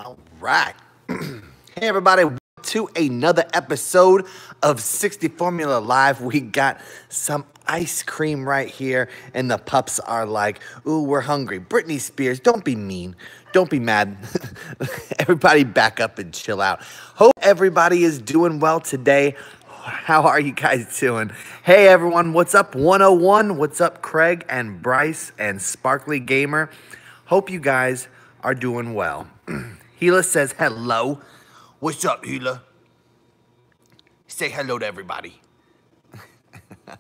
All right. Hey, everybody. Welcome to another episode of 60 Formula Live. We got some ice cream right here, and the pups are like, ooh, we're hungry. Britney Spears, don't be mean. Don't be mad. Everybody back up and chill out. Hope everybody is doing well today. How are you guys doing? Hey, everyone. What's up, 101? What's up, Craig and Bryce and Sparkly Gamer? Hope you guys are doing well. Gila says hello. What's up, Gila? Say hello to everybody. And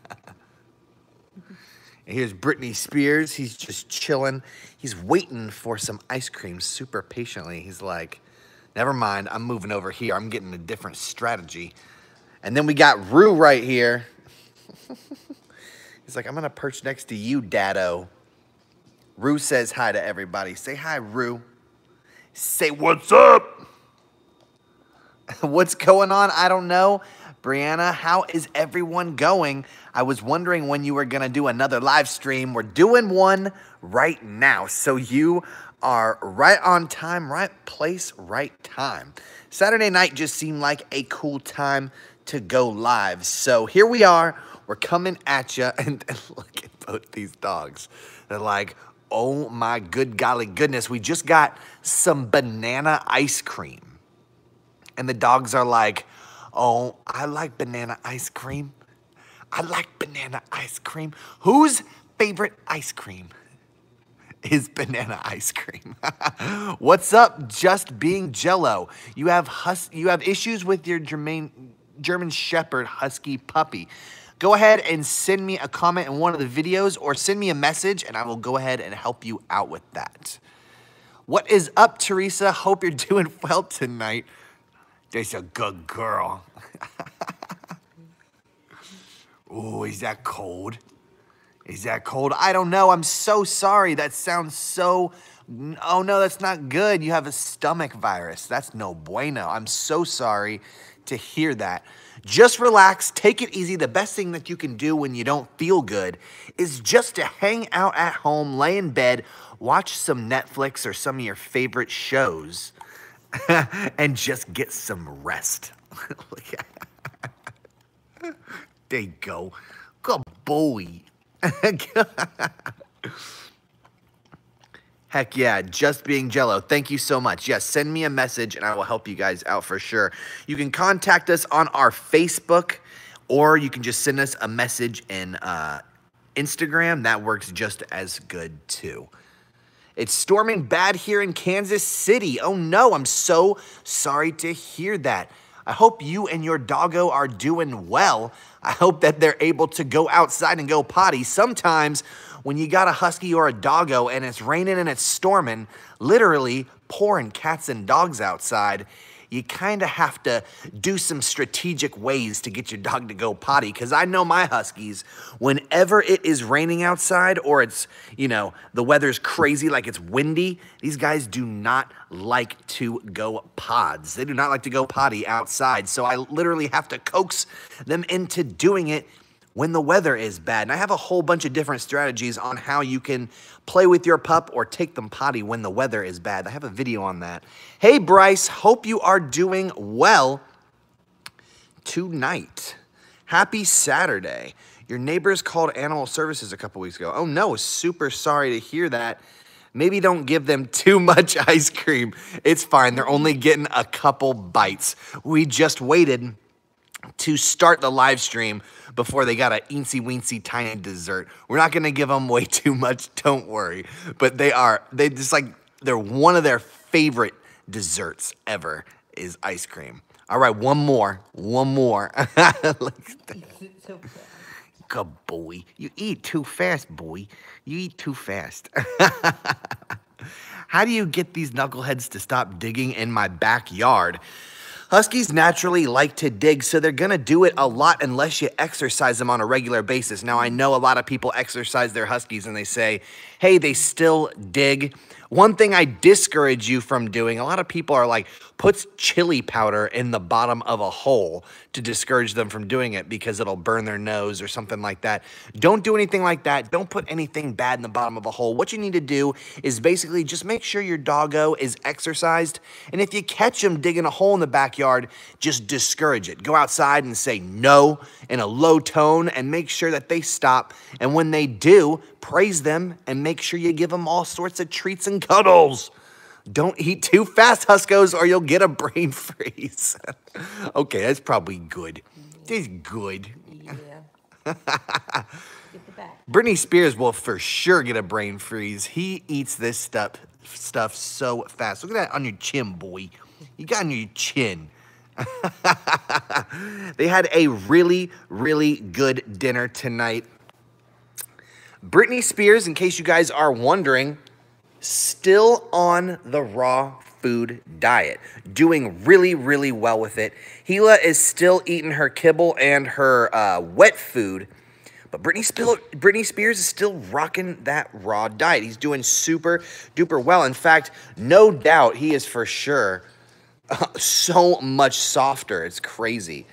here's Britney Spears. He's just chilling. He's waiting for some ice cream super patiently. He's like, never mind, I'm moving over here. I'm getting a different strategy. And then we got Rue right here. He's like, I'm going to perch next to you, Daddo. Rue says hi to everybody. Say hi, Rue. Say what's up. What's going on? I don't know. Brianna, how is everyone going? I was wondering when you were going to do another live stream. We're doing one right now. So you are right on time, right place, right time. Saturday night just seemed like a cool time to go live. So here we are. We're coming at you. And look at both these dogs. They're like, oh my good golly goodness. We just got some banana ice cream. And the dogs are like, oh, I like banana ice cream. I like banana ice cream. Whose favorite ice cream is banana ice cream? What's up, Just Being Jello? You have issues with your German Shepherd Husky puppy. Go ahead and send me a comment in one of the videos or send me a message and I will go ahead and help you out with that. What is up, Teresa? Hope you're doing well tonight. There's a good girl. Ooh, is that cold? Is that cold? I don't know. I'm so sorry. That sounds so... Oh, no, that's not good. You have a stomach virus. That's no bueno. I'm so sorry to hear that. Just relax. Take it easy. The best thing that you can do when you don't feel good is just to hang out at home, lay in bed, watch some Netflix or some of your favorite shows, and just get some rest. There you go. Good boy. Heck yeah, Just Being Jello. Thank you so much. Yes, send me a message and I will help you guys out for sure. You can contact us on our Facebook or you can just send us a message in Instagram. That works just as good too. It's storming bad here in Kansas City. Oh no, I'm so sorry to hear that. I hope you and your doggo are doing well. I hope that they're able to go outside and go potty. Sometimes when you got a husky or a doggo and it's raining and it's storming, literally pouring cats and dogs outside, you kind of have to do some strategic ways to get your dog to go potty. Because I know my huskies, whenever it is raining outside or it's, you know, the weather's crazy, like it's windy, these guys do not like to go pods. They do not like to go potty outside. So I literally have to coax them into doing it when the weather is bad. And I have a whole bunch of different strategies on how you can play with your pup or take them potty when the weather is bad. I have a video on that. Hey, Bryce, hope you are doing well tonight. Happy Saturday. Your neighbors called animal services a couple weeks ago. Oh no, super sorry to hear that. Maybe don't give them too much ice cream. It's fine, they're only getting a couple bites. We just waited to start the live stream before they got an eensy-weensy tiny dessert. We're not going to give them way too much, don't worry. But they're one of their favorite desserts ever is ice cream. All right, one more. Good boy. You eat too fast, boy. You eat too fast. How do you get these knuckleheads to stop digging in my backyard? Huskies naturally like to dig, so they're going to do it a lot unless you exercise them on a regular basis. Now, I know a lot of people exercise their Huskies and they say, hey, they still dig One thing I discourage you from doing, a lot of people are like, puts chili powder in the bottom of a hole to discourage them from doing it because it'll burn their nose or something like that. Don't do anything like that. Don't put anything bad in the bottom of a hole. What you need to do is basically just make sure your doggo is exercised. And if you catch him digging a hole in the backyard, just discourage it. Go outside and say no in a low tone and make sure that they stop. And when they do, praise them and make sure you give them all sorts of treats and cuddles. Don't eat too fast, Huskos, or you'll get a brain freeze. Okay, that's probably good. That's good. Yeah. Get the back. Britney Spears will for sure get a brain freeze. He eats this stuff so fast. Look at that on your chin, boy. You got on your chin. They had a really, really good dinner tonight. Britney Spears, in case you guys are wondering, still on the raw food diet, doing really, really well with it. Gila is still eating her kibble and her wet food, but Britney Spears is still rocking that raw diet. He's doing super duper well. In fact, no doubt he is for sure so much softer. It's crazy.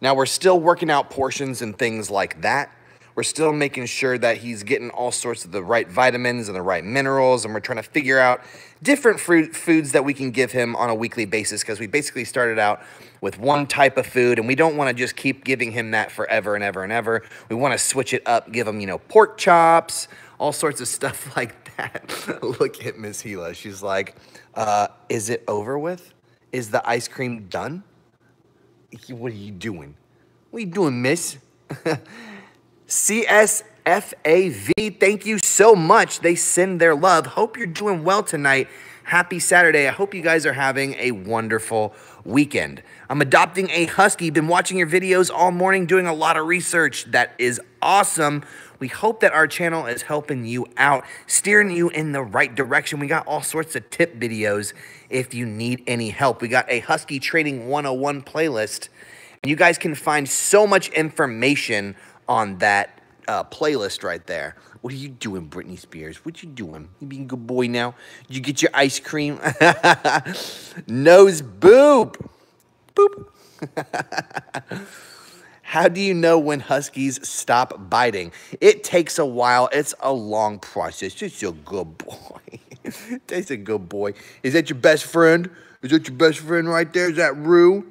Now, we're still working out portions and things like that. We're still making sure that he's getting all sorts of the right vitamins and the right minerals, and we're trying to figure out different foods that we can give him on a weekly basis, because we basically started out with one type of food, and we don't want to just keep giving him that forever and ever and ever. We want to switch it up, give him, pork chops, all sorts of stuff like that. Look at Miss Gila. She's like, is it over with? Is the ice cream done? What are you doing? What are you doing, miss? CSFAV, thank you so much. They send their love. Hope you're doing well tonight. Happy Saturday. I hope you guys are having a wonderful weekend. I'm adopting a husky. Been watching your videos all morning, doing a lot of research. That is awesome. We hope that our channel is helping you out, steering you in the right direction. We got all sorts of tip videos if you need any help. We got a Husky Training 101 playlist, and you guys can find so much information on that playlist right there. What are you doing, Britney Spears? What you doing? You being a good boy now? Did you get your ice cream? Nose boop. Boop. How do you know when huskies stop biting? It takes a while. It's a long process. Just a good boy. That's a good boy. Is that your best friend? Is that your best friend right there? Is that Rue?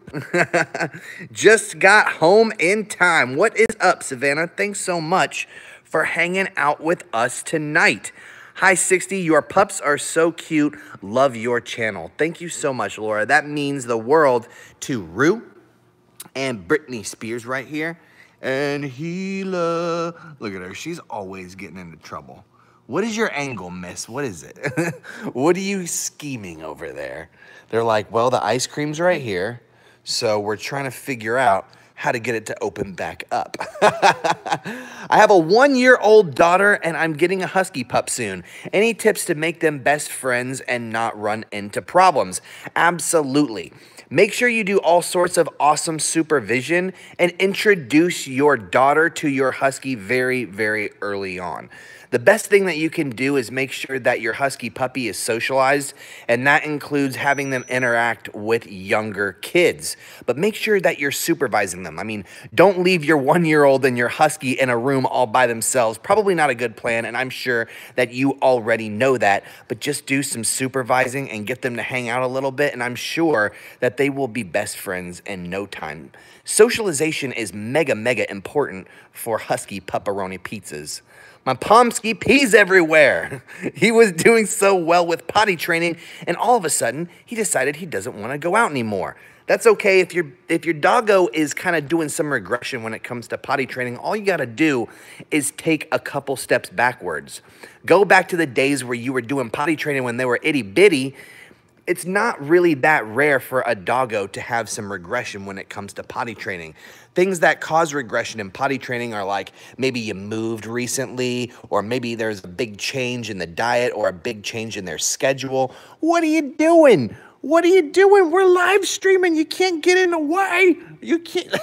Just got home in time. What is up, Savannah? Thanks so much for hanging out with us tonight. Hi, 60. Your pups are so cute. Love your channel. Thank you so much, Laura. That means the world to Rue and Britney Spears right here. And Gila. Look at her. She's always getting into trouble. What is your angle, miss? What is it? What are you scheming over there? They're like, well, the ice cream's right here, so we're trying to figure out how to get it to open back up. I have a 1-year-old daughter, and I'm getting a husky pup soon. Any tips to make them best friends and not run into problems? Absolutely. Make sure you do all sorts of awesome supervision and introduce your daughter to your husky very, very early on. The best thing that you can do is make sure that your husky puppy is socialized, and that includes having them interact with younger kids. But make sure that you're supervising them. I mean, don't leave your 1-year-old and your husky in a room all by themselves. Probably not a good plan, and I'm sure that you already know that. But just do some supervising and get them to hang out a little bit, and I'm sure that they will be best friends in no time. Socialization is mega, mega important for husky pepperoni pizzas. My Pomsky pees everywhere. He was doing so well with potty training, and all of a sudden, he decided he doesn't want to go out anymore. That's okay if your doggo is kind of doing some regression when it comes to potty training. All you got to do is take a couple steps backwards. Go back to the days where you were doing potty training when they were itty bitty. It's not really that rare for a doggo to have some regression when it comes to potty training. Things that cause regression in potty training are like maybe you moved recently, or maybe there's a big change in the diet or a big change in their schedule. What are you doing? What are you doing? We're live streaming. You can't get in the way. You can't.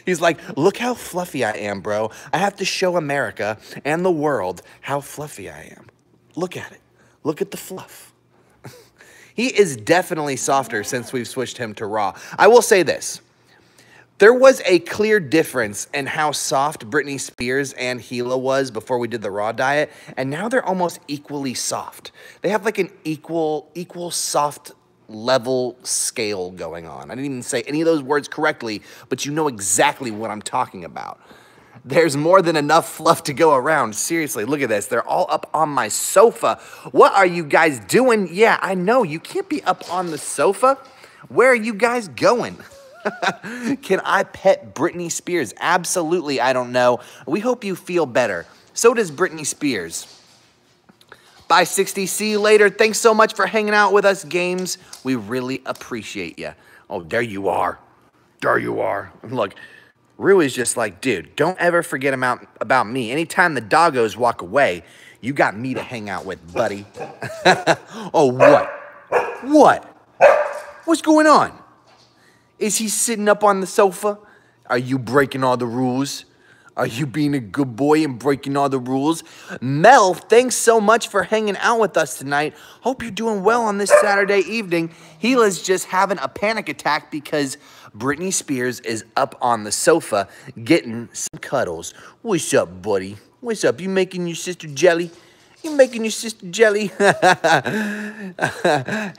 He's like, look how fluffy I am, bro. I have to show America and the world how fluffy I am. Look at it. Look at the fluff. He is definitely softer since we've switched him to raw. I will say this. There was a clear difference in how soft Britney Spears and Gila was before we did the raw diet, and now they're almost equally soft. They have like an equal soft level scale going on. I didn't even say any of those words correctly, but you know exactly what I'm talking about. There's more than enough fluff to go around. Seriously, look at this. They're all up on my sofa. What are you guys doing? Yeah, I know. You can't be up on the sofa. Where are you guys going? Can I pet Britney Spears? Absolutely, I don't know. We hope you feel better. So does Britney Spears. Bye, 60. See you later. Thanks so much for hanging out with us, Games. We really appreciate you. Oh, there you are. There you are. Look. Rue is just like, dude, don't ever forget about me. Anytime the doggos walk away, you got me to hang out with, buddy. Oh, what? What? What's going on? Is he sitting up on the sofa? Are you breaking all the rules? Are you being a good boy and breaking all the rules? Mel, thanks so much for hanging out with us tonight. Hope you're doing well on this Saturday evening. Gila's just having a panic attack because Britney Spears is up on the sofa getting some cuddles. What's up, buddy? What's up? You making your sister jelly? You making your sister jelly?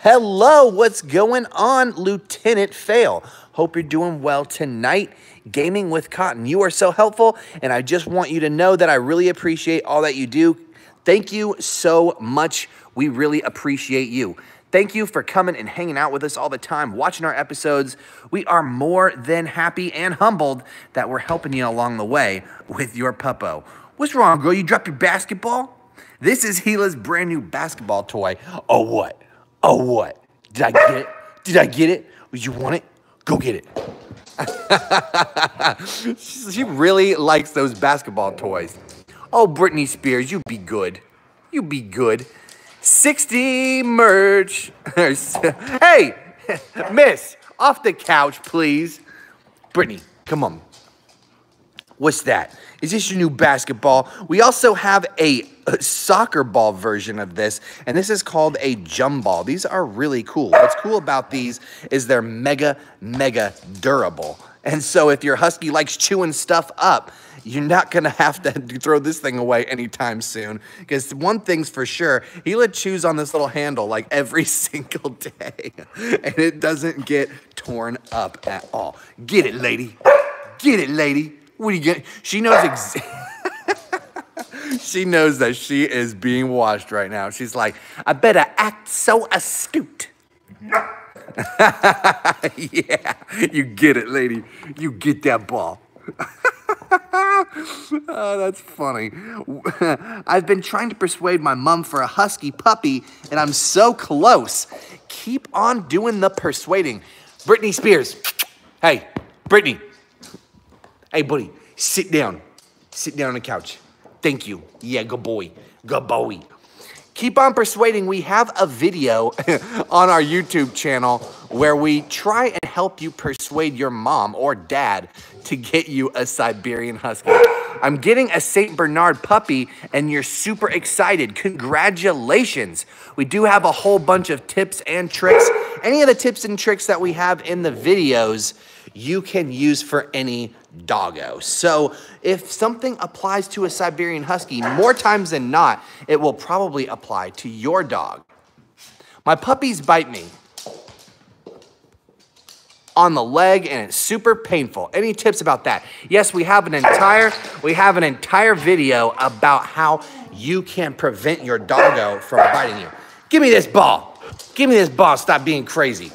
Hello, what's going on, Lieutenant Fail? Hope you're doing well tonight. Gaming with Cotton, you are so helpful, and I just want you to know that I really appreciate all that you do. Thank you so much. We really appreciate you. Thank you for coming and hanging out with us all the time, watching our episodes. We are more than happy and humbled that we're helping you along the way with your puppo. What's wrong, girl? You dropped your basketball? This is Gila's brand new basketball toy. Oh, what? Oh, what? Did I get it? Did I get it? Would you want it? Go get it. She really likes those basketball toys. Oh, Britney Spears, you be good. You be good. 60 merch. Hey, miss, off the couch, please. Britney, come on. What's that? Is this your new basketball? We also have a soccer ball version of this, and this is called a Jumball. These are really cool. What's cool about these is they're mega durable. And so if your husky likes chewing stuff up, you're not going to have to throw this thing away anytime soon. Because one thing's for sure, Gila chews on this little handle like every single day. And it doesn't get torn up at all. Get it, lady. Get it, lady. What are you getting? She knows she knows that she is being watched right now. She's like, I better act so astute. Yeah, you get it, lady. You get that ball. Oh, that's funny. I've been trying to persuade my mom for a husky puppy, and I'm so close. Keep on doing the persuading. Britney Spears. Hey, Britney. Hey, buddy, sit down. Sit down on the couch. Thank you. Yeah, good boy. Good boy. Keep on persuading. We have a video on our YouTube channel where we try and help you persuade your mom or dad to get you a Siberian Husky. I'm getting a St. Bernard puppy, and you're super excited. Congratulations. We do have a whole bunch of tips and tricks. Any of the tips and tricks that we have in the videos, you can use for any doggo. So if something applies to a Siberian Husky, more times than not, it will probably apply to your dog. My puppies bite me on the leg, and it's super painful. Any tips about that? Yes, we have an entire video about how you can prevent your doggo from biting you. Give me this ball. Give me this ball. Stop being crazy.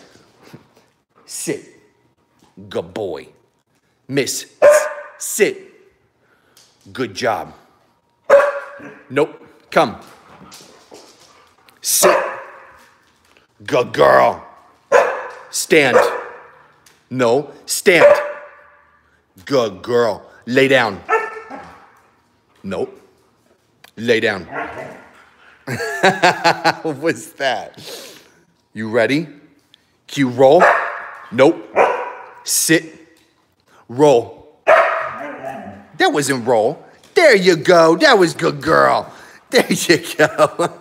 Sit. Good boy. Miss. Sit. Good job. Nope. Come. Sit. Good girl. Stand. No. Stand. Good girl. Lay down. Nope. Lay down. What's that? You ready? Cue roll. Nope. Sit. Roll. That wasn't roll. There you go. That was good girl. There you go.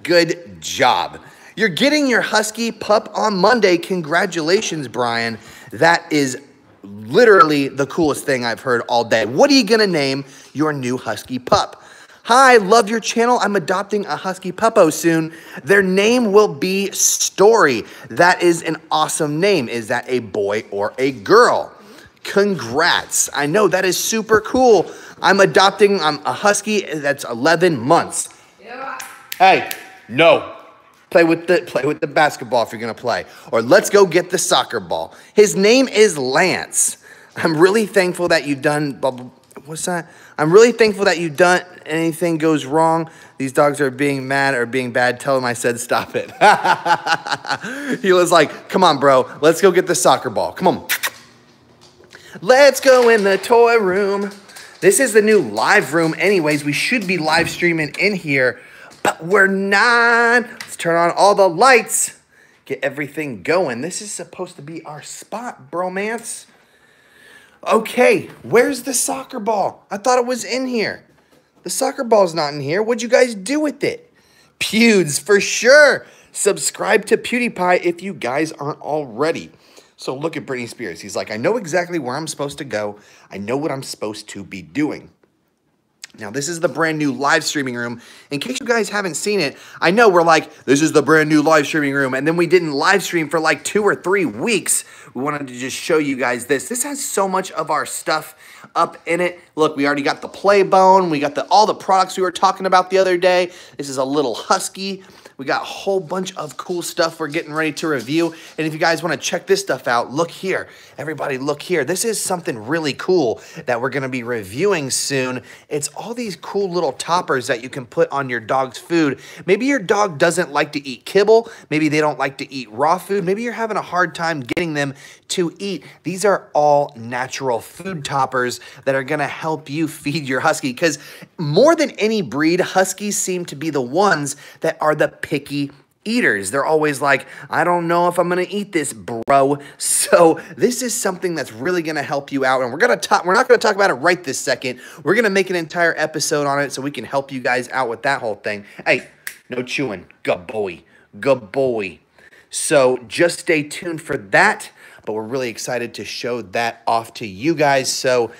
Good job. You're getting your husky pup on Monday. Congratulations, Brian. That is literally the coolest thing I've heard all day. What are you going to name your new husky pup? Hi, love your channel. I'm adopting a husky puppo soon. Their name will be Story. That is an awesome name. Is that a boy or a girl? Congrats. I know that is super cool. I'm adopting a husky that's 11 months. Yeah. Hey, no. Play with the basketball if you're gonna play. Or let's go get the soccer ball. His name is Lance. I'm really thankful that you've done, what's that? I'm really thankful that you've done, anything goes wrong. These dogs are being mad or being bad. Tell him I said stop it. He was like, come on, bro. Let's go get the soccer ball. Come on. Let's go in the toy room. This is the new live room anyways. We should be live streaming in here, but we're not. Let's turn on all the lights. Get everything going. This is supposed to be our spot, bromance. Okay, where's the soccer ball? I thought it was in here. The soccer ball's not in here. What'd you guys do with it? Pewds, for sure. Subscribe to PewDiePie if you guys aren't already. So look at Britney Spears. He's like, I know exactly where I'm supposed to go. I know what I'm supposed to be doing. Now, this is the brand new live streaming room. In case you guys haven't seen it, I know we're like, this is the brand new live streaming room. And then we didn't live stream for like 2 or 3 weeks. We wanted to just show you guys this. This has so much of our stuff up in it. Look, we already got the play bone. We got all the products we were talking about the other day. This is a little husky. We got a whole bunch of cool stuff we're getting ready to review. And if you guys want to check this stuff out, look here. Everybody look here. This is something really cool that we're going to be reviewing soon. It's all these cool little toppers that you can put on your dog's food. Maybe your dog doesn't like to eat kibble. Maybe they don't like to eat raw food. Maybe you're having a hard time getting them to eat. These are all natural food toppers that are going to help you feed your husky, because more than any breed, huskies seem to be the ones that are the picky eaters. They're always like, I don't know if I'm going to eat this, bro. So this is something that's really going to help you out. And we're not going to talk about it right this second. We're going to make an entire episode on it so we can help you guys out with that whole thing. Hey, no chewing. Good boy. Good boy. So just stay tuned for that. But we're really excited to show that off to you guys. So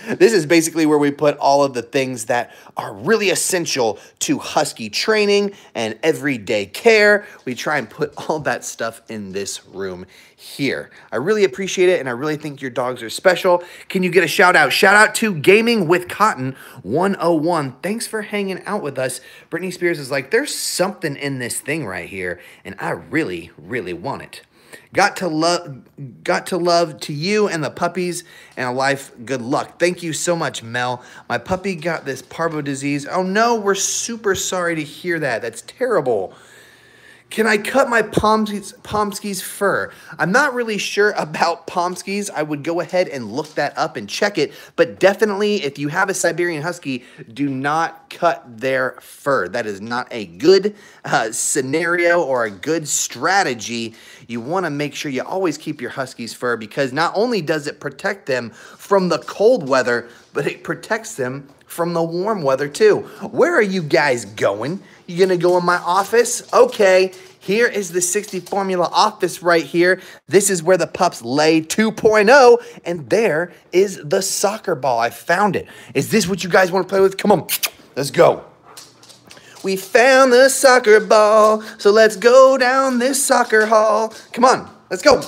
this is basically where we put all of the things that are really essential to husky training and everyday care. We try and put all that stuff in this room here. I really appreciate it, and I really think your dogs are special. Can you get a shout out? Shout out to Gaming with Cotton 101. Thanks for hanging out with us. Britney Spears is like, there's something in this thing right here, and I really, really want it. Got to love to you and the puppies and a life. Good luck. Thank you so much, Mel. My puppy got this parvo disease. Oh no, we're super sorry to hear that. That's terrible. Can I cut my Pomsky's fur? I'm not really sure about Pomsky's. I would go ahead and look that up and check it. But definitely, if you have a Siberian Husky, do not cut their fur. That is not a good scenario or a good strategy. You want to make sure you always keep your Husky's fur, because not only does it protect them from the cold weather, but it protects them from the warm weather too. Where are you guys going? You gonna go in my office? Okay, here is the 60 Formula office right here. This is where the pups lay 2.0, and there is the soccer ball. I found it. Is this what you guys want to play with? Come on, let's go. We found the soccer ball, so let's go down this soccer hall. Come on, let's go.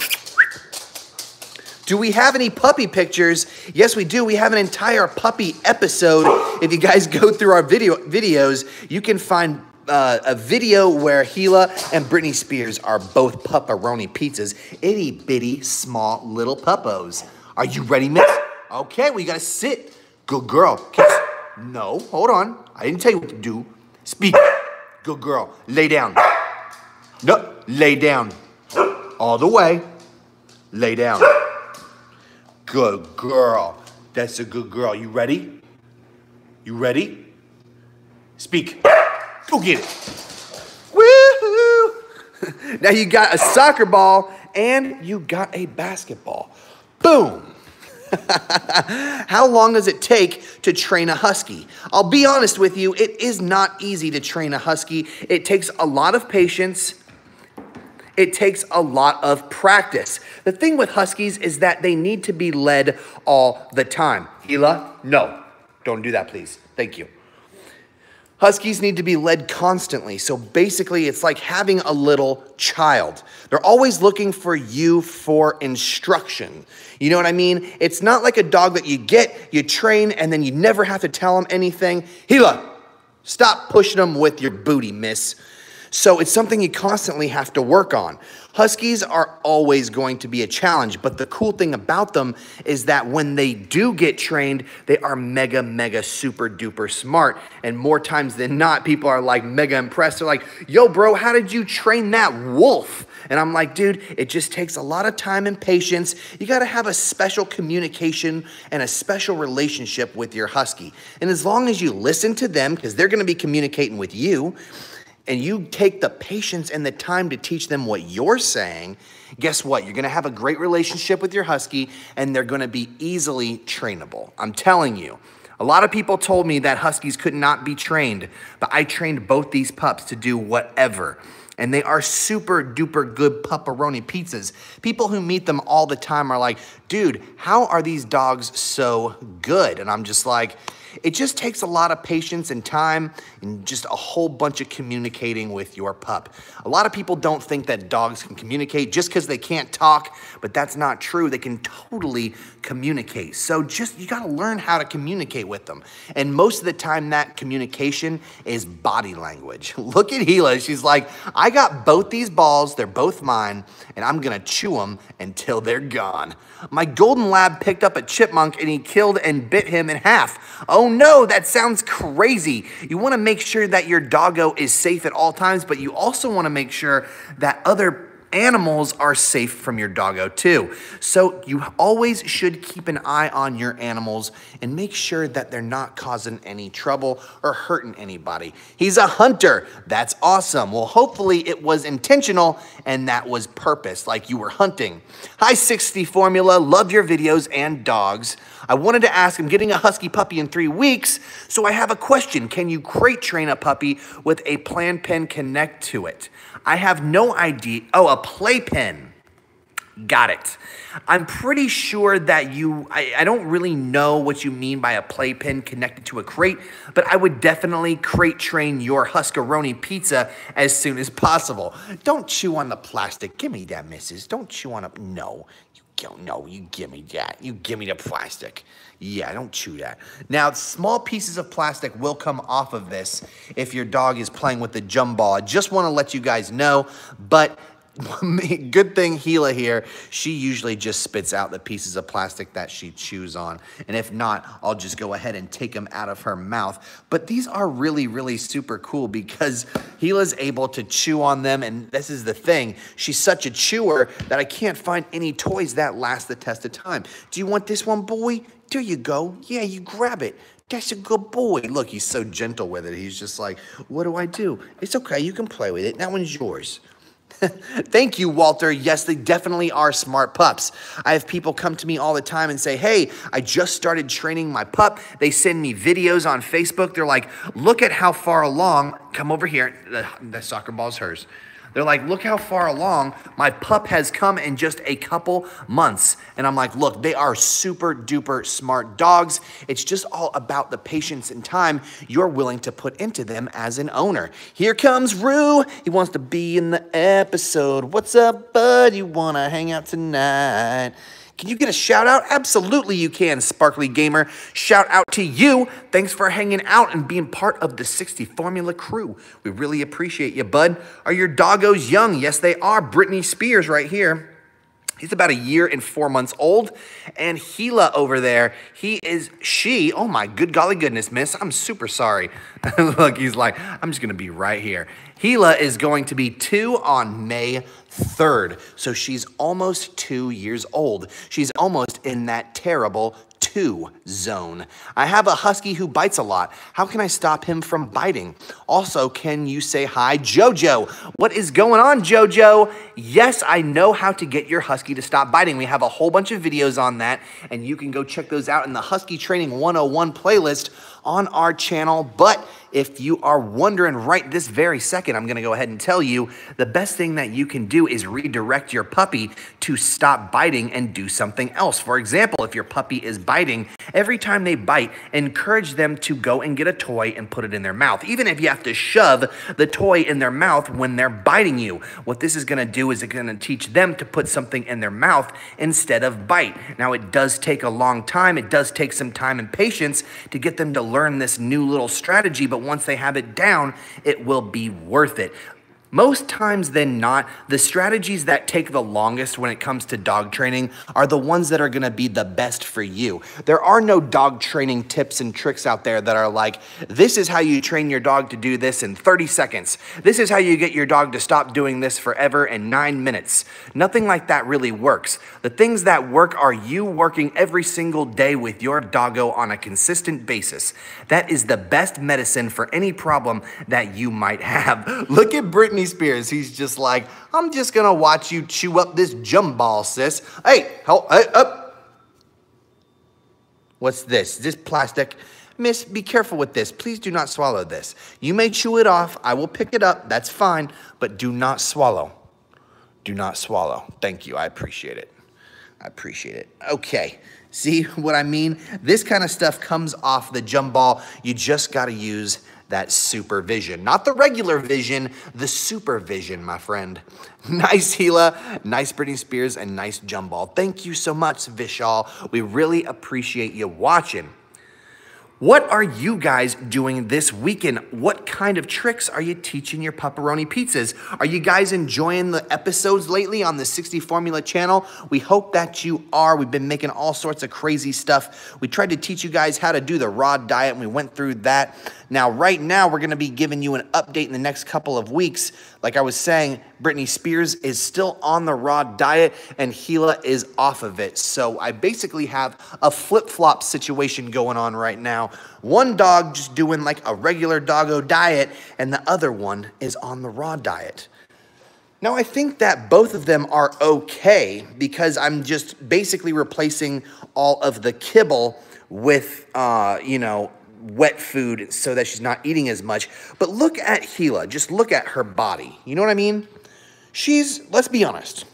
Do we have any puppy pictures? Yes, we do. We have an entire puppy episode. If you guys go through our videos, you can find a video where Gila and Britney Spears are both pupperoni pizzas. Itty bitty small little puppos. Are you ready, miss? Okay, we gotta sit. Good girl. Kiss. No, hold on. I didn't tell you what to do. Speak. Good girl. Lay down. No, lay down. All the way. Lay down. Good girl. That's a good girl. You ready? You ready? Speak. Go get it. Woohoo! Now you got a soccer ball and you got a basketball. Boom. How long does it take to train a husky? I'll be honest with you, it is not easy to train a husky. It takes a lot of patience. It takes a lot of practice. The thing with huskies is that they need to be led all the time. Hila, no, don't do that, please. Thank you. Huskies need to be led constantly. So basically, it's like having a little child. They're always looking for you for instruction. You know what I mean? It's not like a dog that you get, you train, and then you never have to tell them anything. Hila, stop pushing them with your booty, miss. So it's something you constantly have to work on. Huskies are always going to be a challenge, but the cool thing about them is that when they do get trained, they are mega, mega, super duper smart. And more times than not, people are like mega impressed. They're like, yo, bro, how did you train that wolf? And I'm like, dude, it just takes a lot of time and patience. You got to have a special communication and a special relationship with your husky. And as long as you listen to them, because they're going to be communicating with you, and you take the patience and the time to teach them what you're saying, guess what? You're gonna have a great relationship with your husky, and they're gonna be easily trainable. I'm telling you. A lot of people told me that huskies could not be trained, but I trained both these pups to do whatever. And they are super duper good pepperoni pizzas. People who meet them all the time are like, dude, how are these dogs so good? And I'm just like, it just takes a lot of patience and time and just a whole bunch of communicating with your pup. A lot of people don't think that dogs can communicate just because they can't talk, but that's not true. They can totally communicate. So you gotta learn how to communicate with them. And most of the time that communication is body language. Look at Hila, she's like, I got both these balls, they're both mine, and I'm gonna chew them until they're gone. My golden lab picked up a chipmunk and he killed and bit him in half. Oh no, that sounds crazy. You wanna make sure that your doggo is safe at all times, but you also wanna make sure that other animals are safe from your doggo too. So you always should keep an eye on your animals and make sure that they're not causing any trouble or hurting anybody. He's a hunter. That's awesome. Well, hopefully it was intentional and that was purpose, like you were hunting. Hi 60 Formula, love your videos and dogs. I wanted to ask, I'm getting a husky puppy in 3 weeks, so I have a question. Can you crate train a puppy with a plan pen connect to it? I have no idea. Oh, a playpen. Got it. I'm pretty sure that I don't really know what you mean by a playpen connected to a crate, but I would definitely crate train your Huskaroni pizza as soon as possible. Don't chew on the plastic. Give me that, missus. Don't chew on it. No. No, you give me that. You give me the plastic. Yeah, don't chew that. Now, small pieces of plastic will come off of this if your dog is playing with the jump ball. I just want to let you guys know, but good thing Hila here, she usually just spits out the pieces of plastic that she chews on. And if not, I'll just go ahead and take them out of her mouth. But these are really, really super cool because Hila's able to chew on them. And this is the thing. She's such a chewer that I can't find any toys that last the test of time. Do you want this one, boy? There you go. Yeah, you grab it. That's a good boy. Look, he's so gentle with it. He's just like, what do I do? It's okay. You can play with it. That one's yours. Thank you, Walter. Yes, they definitely are smart pups. I have people come to me all the time and say, hey, I just started training my pup. They send me videos on Facebook. They're like, look at how far along. Come over here. The soccer ball's hers. They're like, look how far along my pup has come in just a couple months. And I'm like, look, they are super duper smart dogs. It's just all about the patience and time you're willing to put into them as an owner. Here comes Rue. He wants to be in the episode. What's up, bud? You want to hang out tonight? Can you get a shout out? Absolutely you can, Sparkly Gamer. Shout out to you. Thanks for hanging out and being part of the 60 Formula crew. We really appreciate you, bud. Are your doggos young? Yes, they are. Britney Spears right here. He's about 1 year and 4 months old. And Hila over there, oh my good golly goodness, miss. I'm super sorry. Look, he's like, I'm just going to be right here. Hila is going to be 2 on May 3rd. So she's almost 2 years old. She's almost in that terrible 2 2 zone. I have a husky who bites a lot. How can I stop him from biting? Also, can you say hi, Jojo? What is going on, Jojo? Yes, I know how to get your husky to stop biting. We have a whole bunch of videos on that, and you can go check those out in the Husky Training 101 playlist on our channel. But if you are wondering right this very second, I'm gonna go ahead and tell you the best thing that you can do is redirect your puppy to stop biting and do something else. For example, if your puppy is biting, every time they bite, encourage them to go and get a toy and put it in their mouth. Even if you have to shove the toy in their mouth when they're biting you. What this is gonna do is it's gonna teach them to put something in their mouth instead of bite. Now, it does take a long time. It does take some time and patience to get them to learn this new little strategy, but once they have it down, it will be worth it. Most times than not, the strategies that take the longest when it comes to dog training are the ones that are gonna be the best for you. There are no dog training tips and tricks out there that are like, this is how you train your dog to do this in 30 seconds. This is how you get your dog to stop doing this forever in 9 minutes. Nothing like that really works. The things that work are you working every single day with your doggo on a consistent basis. That is the best medicine for any problem that you might have. Look at Brittany Spears. He's just like, I'm just gonna watch you chew up this jumball, sis. Hey, up. What's this? Is this plastic? Miss, be careful with this. Please do not swallow this. You may chew it off. I will pick it up. That's fine, but do not swallow. Do not swallow. Thank you. I appreciate it. I appreciate it. Okay. See what I mean? This kind of stuff comes off the jumball. You just got to use that supervision. Not the regular vision, the supervision, my friend. Nice, Gila. Nice, Britney Spears, and nice jumball. Thank you so much, Vishal. We really appreciate you watching. What are you guys doing this weekend? What kind of tricks are you teaching your pepperoni pizzas? Are you guys enjoying the episodes lately on the 60 Formula channel? We hope that you are. We've been making all sorts of crazy stuff. We tried to teach you guys how to do the raw diet, and we went through that. Now, right now, we're gonna be giving you an update in the next couple of weeks. Like I was saying, Britney Spears is still on the raw diet and Gila is off of it. So I basically have a flip-flop situation going on right now. One dog just doing like a regular doggo diet and the other one is on the raw diet. Now, I think that both of them are okay because I'm just basically replacing all of the kibble with, wet food so that she's not eating as much. But look at Gila. Just look at her body. You know what I mean? Let's be honest.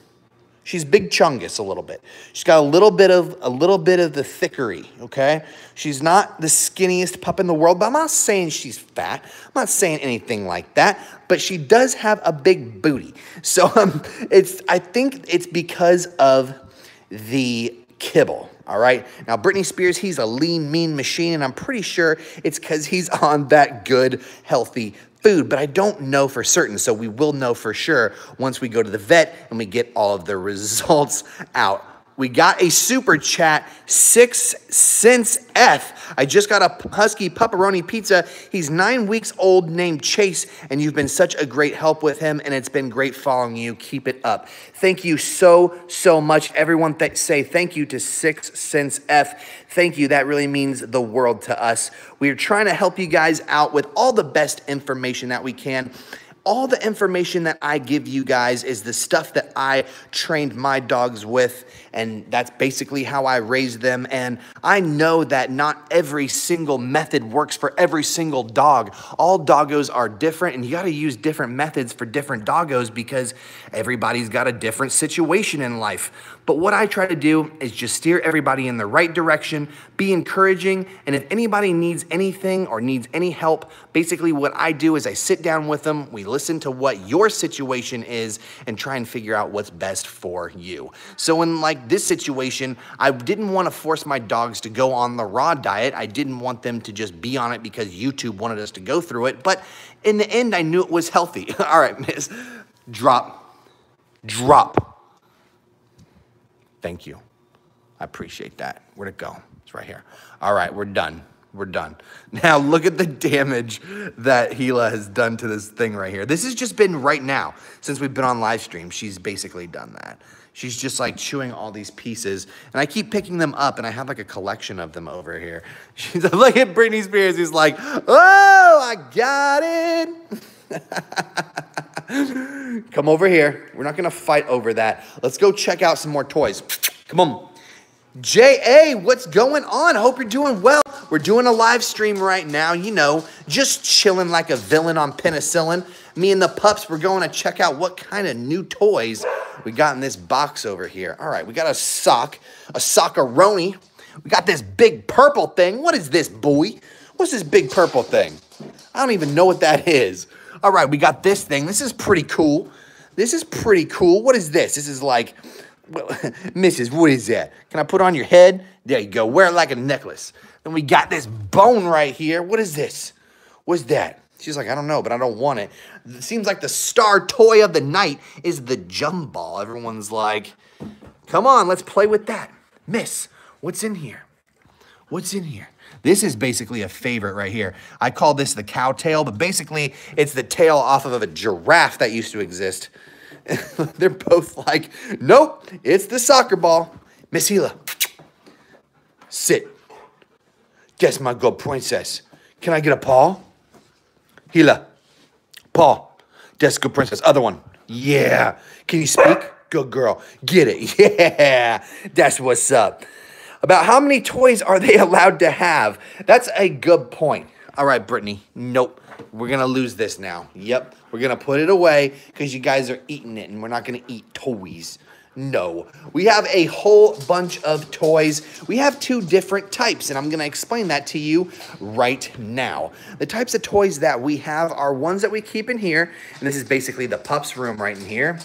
She's big chungus a little bit. She's got a little bit of the thickery, okay? She's not the skinniest pup in the world, but I'm not saying she's fat. I'm not saying anything like that, but she does have a big booty. So I think it's because of the kibble. All right. Now, Britney Spears, he's a lean, mean machine, and I'm pretty sure it's because he's on that good, healthy food, but I don't know for certain. So we will know for sure once we go to the vet and we get all of the results out. We got a super chat, 6 cents F. I just got a husky pepperoni pizza. He's 9 weeks old, named Chase, and you've been such a great help with him, and it's been great following you. Keep it up. Thank you so, so much. Everyone say thank you to 6 cents F. Thank you. That really means the world to us. We're trying to help you guys out with all the best information that we can. All the information that I give you guys is the stuff that I trained my dogs with, and that's basically how I raised them. And I know that not every single method works for every single dog. All doggos are different, and you gotta use different methods for different doggos because everybody's got a different situation in life. But what I try to do is just steer everybody in the right direction, be encouraging, and if anybody needs anything or needs any help, basically what I do is I sit down with them, we listen to what your situation is, and try and figure out what's best for you. So in like this situation, I didn't want to force my dogs to go on the raw diet. I didn't want them to just be on it because YouTube wanted us to go through it, but in the end, I knew it was healthy. All right, miss, drop. Thank you. I appreciate that. Where'd it go? It's right here. All right, we're done. We're done. Now look at the damage that Gila has done to this thing right here. This has just been right now. Since we've been on live stream, she's basically done that. She's just like chewing all these pieces. And I keep picking them up, and I have like a collection of them over here. She's look at Britney Spears. He's like, oh, I got it. Come over here. We're not going to fight over that. Let's go check out some more toys. Come on. J.A., what's going on? I hope you're doing well. We're doing a live stream right now, you know, just chilling like a villain on penicillin. Me and the pups, we're going to check out what kind of new toys we got in this box over here. All right, we got a sockaroni. We got this big purple thing. What is this, boy? What's this big purple thing? I don't even know what that is. All right, we got this thing. This is pretty cool. This is pretty cool. What is this? This is like... Well, Mrs., what is that? Can I put on your head? There you go. Wear it like a necklace. Then we got this bone right here. What is this? What's that? She's like, I don't know, but I don't want it. It seems like the star toy of the night is the jump ball. Everyone's like, come on, let's play with that. Miss, what's in here? What's in here? This is basically a favorite right here. I call this the cow tail, but basically it's the tail off of a giraffe that used to exist. They're both like, nope, it's the soccer ball. Miss Hila, sit. That's my good princess. Can I get a paw? Hila, paw. That's good princess. Other one. Yeah. Can you speak? Good girl. Get it. Yeah. That's what's up. About how many toys are they allowed to have? That's a good point. All right, Brittany. Nope. We're going to lose this now. Yep. We're going to put it away because you guys are eating it, and we're not going to eat toys. No. We have a whole bunch of toys. We have two different types, and I'm going to explain that to you right now. The types of toys that we have are ones that we keep in here, and this is basically the pups' room right in here.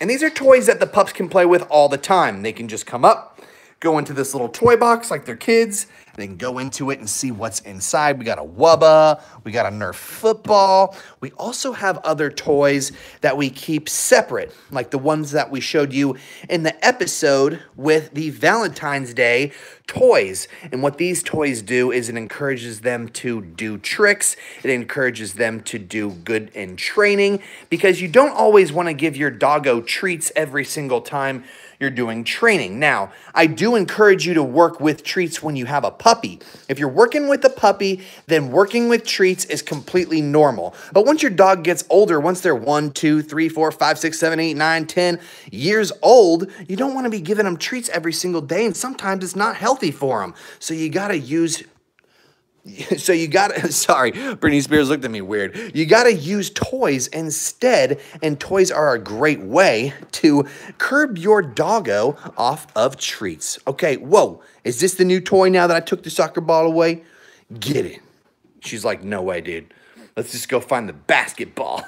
And these are toys that the pups can play with all the time. They can just come up, go into this little toy box like they're kids, and then go into it and see what's inside. We got a Wubba, we got a Nerf football. We also have other toys that we keep separate, like the ones that we showed you in the episode with the Valentine's Day toys. And what these toys do is it encourages them to do tricks. It encourages them to do good in training, because you don't always want to give your doggo treats every single time you're doing training. Now, I do encourage you to work with treats when you have a puppy. If you're working with a puppy, then working with treats is completely normal. But once your dog gets older, once they're 1, 2, 3, 4, 5, 6, 7, 8, 9, 10 years old, you don't want to be giving them treats every single day, and sometimes it's not healthy for them. So you got to use... sorry, Britney Spears looked at me weird. You got to use toys instead, and toys are a great way to curb your doggo off of treats. Okay, whoa, is this the new toy now that I took the soccer ball away? Get it. She's like, no way, dude. Let's just go find the basketball.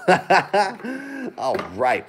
All right.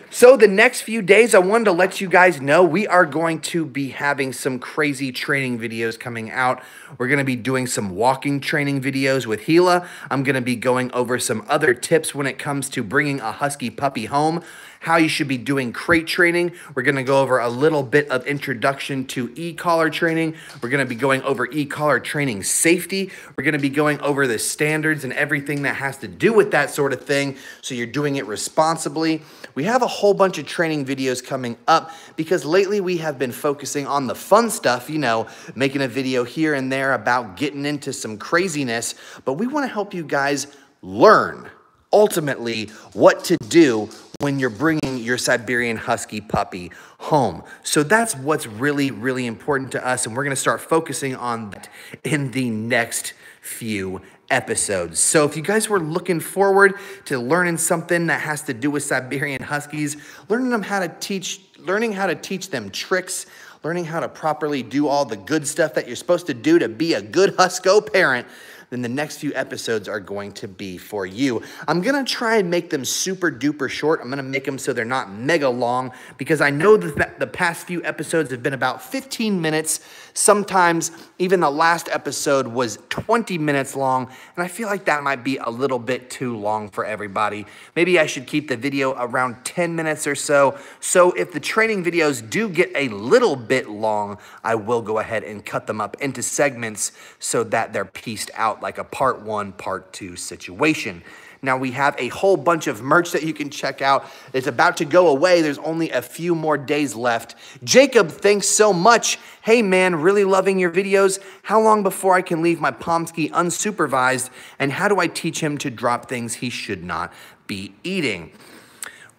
So the next few days, I wanted to let you guys know we are going to be having some crazy training videos coming out. We're going to be doing some walking training videos with Hila. I'm going to be going over some other tips when it comes to bringing a husky puppy home, how you should be doing crate training. We're going to go over a little bit of introduction to e-collar training. We're going to be going over e-collar training safety. We're going to be going over the standards and everything that has to do with that sort of thing, so you're doing it responsibly. We have a whole bunch of training videos coming up because lately we have been focusing on the fun stuff, you know, making a video here and there about getting into some craziness, but we want to help you guys learn ultimately what to do when you're bringing your Siberian Husky puppy home. So that's what's really, really important to us, and we're going to start focusing on that in the next few episodes. So if you guys were looking forward to learning something that has to do with Siberian Huskies, learning how to teach them tricks, learning how to properly do all the good stuff that you're supposed to do to be a good Husko parent, then the next few episodes are going to be for you. I'm going to try and make them super duper short. I'm going to make them so they're not mega long, because I know that the past few episodes have been about 15 minutes. Sometimes even the last episode was 20 minutes long, and I feel like that might be a little bit too long for everybody. Maybe I should keep the video around 10 minutes or so. So if the training videos do get a little bit long, I will go ahead and cut them up into segments so that they're pieced out like a part 1, part 2 situation. Now we have a whole bunch of merch that you can check out. It's about to go away. There's only a few more days left. Jacob, thanks so much. Hey man, really loving your videos. How long before I can leave my Pomsky unsupervised? And how do I teach him to drop things he should not be eating?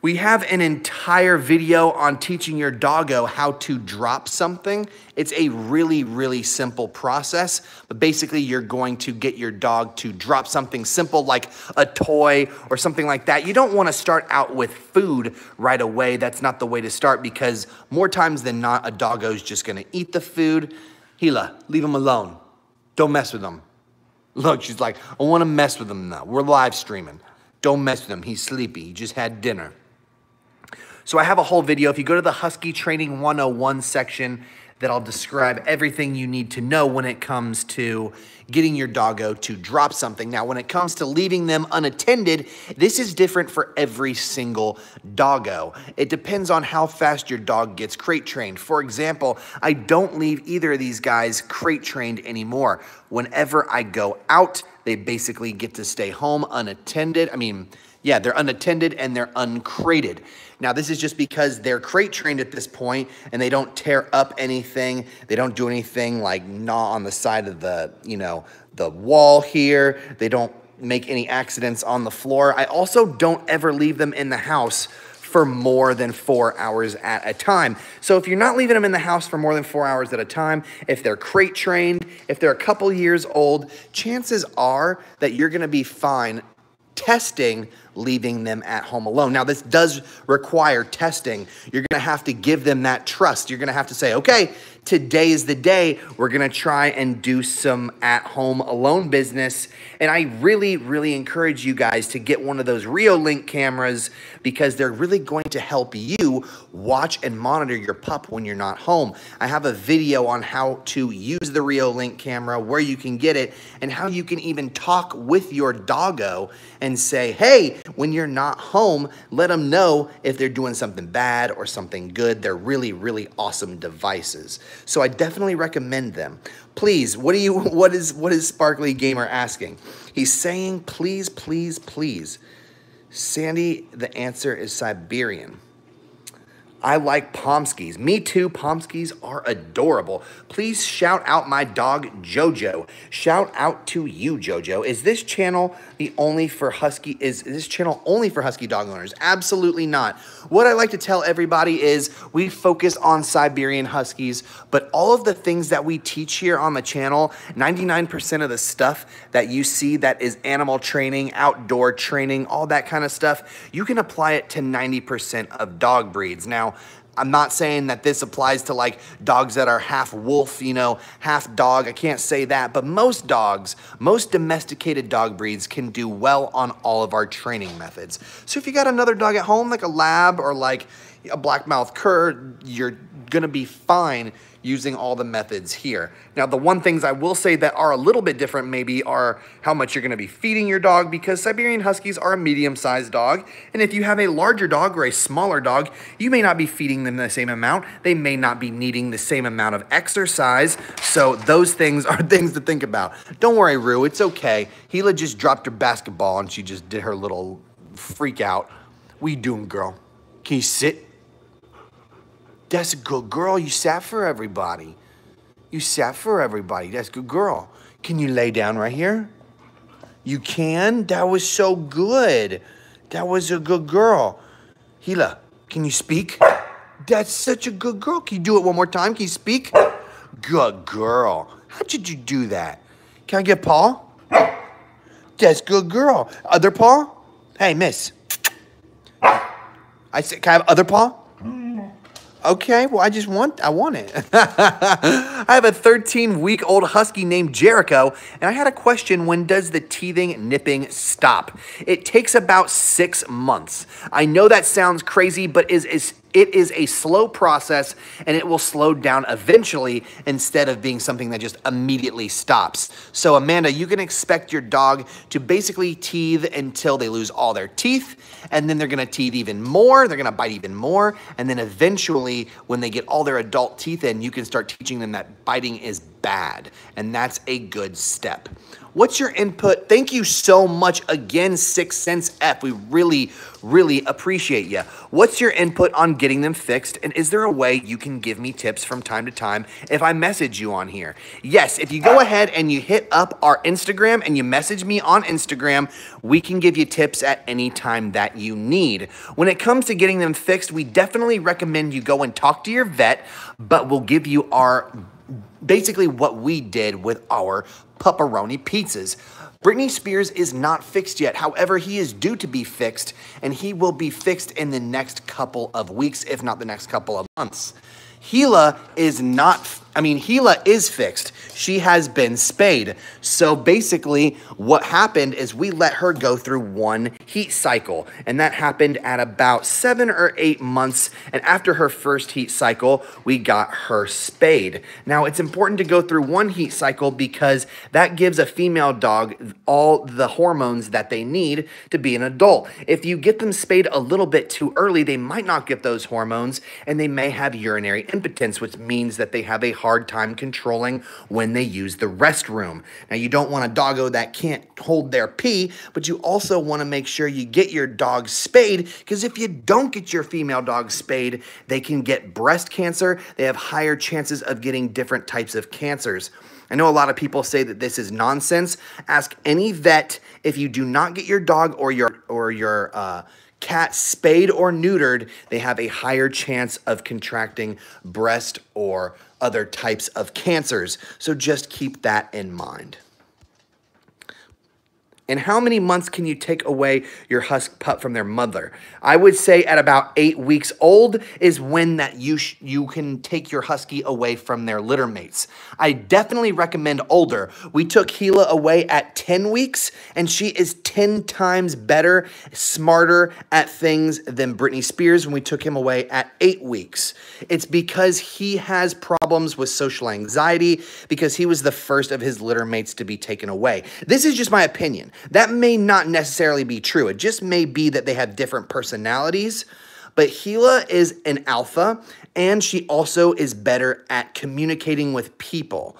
We have an entire video on teaching your doggo how to drop something. It's a really, really simple process, but basically you're going to get your dog to drop something simple like a toy or something like that. You don't want to start out with food right away. That's not the way to start, because more times than not, a doggo's just gonna eat the food. Gila, leave him alone. Don't mess with him. Look, she's like, I wanna mess with him now. We're live streaming. Don't mess with him, he's sleepy, he just had dinner. So I have a whole video. If you go to the Husky Training 101 section, that I'll describe everything you need to know when it comes to getting your doggo to drop something. Now, when it comes to leaving them unattended, this is different for every single doggo. It depends on how fast your dog gets crate trained. For example, I don't leave either of these guys crate trained anymore. Whenever I go out, they basically get to stay home unattended. Yeah, they're unattended and they're uncrated. Now, this is just because they're crate trained at this point and they don't tear up anything. They don't do anything like gnaw on the side of the, the wall here. They don't make any accidents on the floor. I also don't ever leave them in the house for more than 4 hours at a time. So if you're not leaving them in the house for more than 4 hours at a time, if they're crate trained, if they're a couple years old, chances are that you're gonna be fine testing leaving them at home alone. Now, this does require testing. You're gonna have to give them that trust. You're gonna have to say, okay, today is the day we're gonna try and do some at-home alone business. And I really, really encourage you guys to get one of those Reolink cameras, because they're really going to help you watch and monitor your pup when you're not home. I have a video on how to use the Reolink camera, where you can get it, and how you can even talk with your doggo and say, hey, when you're not home, let them know if they're doing something bad or something good. They're really, really awesome devices. So I definitely recommend them. Please, what is Sparkly Gamer asking? He's saying, please, please, please. Sandy, the answer is Siberian. I like Pomskys. Me too. Pomskys are adorable. Please shout out my dog, Jojo. Shout out to you, Jojo. Is this channel only for Husky dog owners? Absolutely not. What I like to tell everybody is we focus on Siberian Huskies, but all of the things that we teach here on the channel, 99% of the stuff that you see that is animal training, outdoor training, all that kind of stuff, you can apply it to 90% of dog breeds. Now, I'm not saying that this applies to like dogs that are half wolf, half dog. I can't say that, but most dogs, most domesticated dog breeds can do well on all of our training methods. So if you got another dog at home, like a lab or like a black-mouthed cur, you're gonna be fine using all the methods here. Now, the one things I will say that are a little bit different maybe are how much you're gonna be feeding your dog, because Siberian Huskies are a medium-sized dog, and if you have a larger dog or a smaller dog, you may not be feeding them the same amount. They may not be needing the same amount of exercise, so those things are things to think about. Don't worry, Rue, it's okay. Gila just dropped her basketball and she just did her little freak out. What you doing, girl? Can you sit? That's a good girl. You sat for everybody. You sat for everybody. That's a good girl. Can you lay down right here? You can? That was so good. That was a good girl. Gila, can you speak? That's such a good girl. Can you do it one more time? Can you speak? Good girl. How did you do that? Can I get paw? That's good girl. Other paw? Hey, miss. I said, can I have other paw? Okay, well, I want it. I have a 13-week-old husky named Jericho, and I had a question: when does the teething, nipping stop? It takes about 6 months. I know that sounds crazy, but it is a slow process, and it will slow down eventually instead of being something that just immediately stops. So Amanda, you can expect your dog to basically teeth until they lose all their teeth, and then they're gonna teeth even more, they're gonna bite even more, and then eventually when they get all their adult teeth in, you can start teaching them that biting is bad, and that's a good step. What's your input? Thank you so much again, 6 Cents F. We really, really appreciate you. What's your input on getting them fixed? And is there a way you can give me tips from time to time if I message you on here? Yes, if you go ahead and you hit up our Instagram and you message me on Instagram, we can give you tips at any time that you need. When it comes to getting them fixed, we definitely recommend you go and talk to your vet, but we'll give you basically what we did with our pepperoni pizzas. Britney Spears is not fixed yet. However, he is due to be fixed, and he will be fixed in the next couple of weeks, if not the next couple of months. Gila is fixed. She has been spayed. So basically what happened is we let her go through one heat cycle, and that happened at about 7 or 8 months. And after her first heat cycle, we got her spayed. Now it's important to go through one heat cycle because that gives a female dog all the hormones that they need to be an adult. If you get them spayed a little bit too early, they might not get those hormones, and they may have urinary impotence, which means that they have a hard time controlling when they use the restroom. Now, you don't want a doggo that can't hold their pee, but you also want to make sure you get your dog spayed, because if you don't get your female dog spayed, they can get breast cancer. They have higher chances of getting different types of cancers. I know a lot of people say that this is nonsense. Ask any vet if you do not get your dog or your cat spayed or neutered, they have a higher chance of contracting breast or other types of cancers. So just keep that in mind. And how many months can you take away your husky pup from their mother? I would say at about 8 weeks old is when that you can take your husky away from their litter mates. I definitely recommend older. We took Gila away at 10 weeks, and she is 10 times better, smarter at things than Britney Spears when we took him away at 8 weeks. It's because he has problems with social anxiety, because he was the first of his litter mates to be taken away. This is just my opinion. That may not necessarily be true. It just may be that they have different personalities. But Gila is an alpha, and she also is better at communicating with people.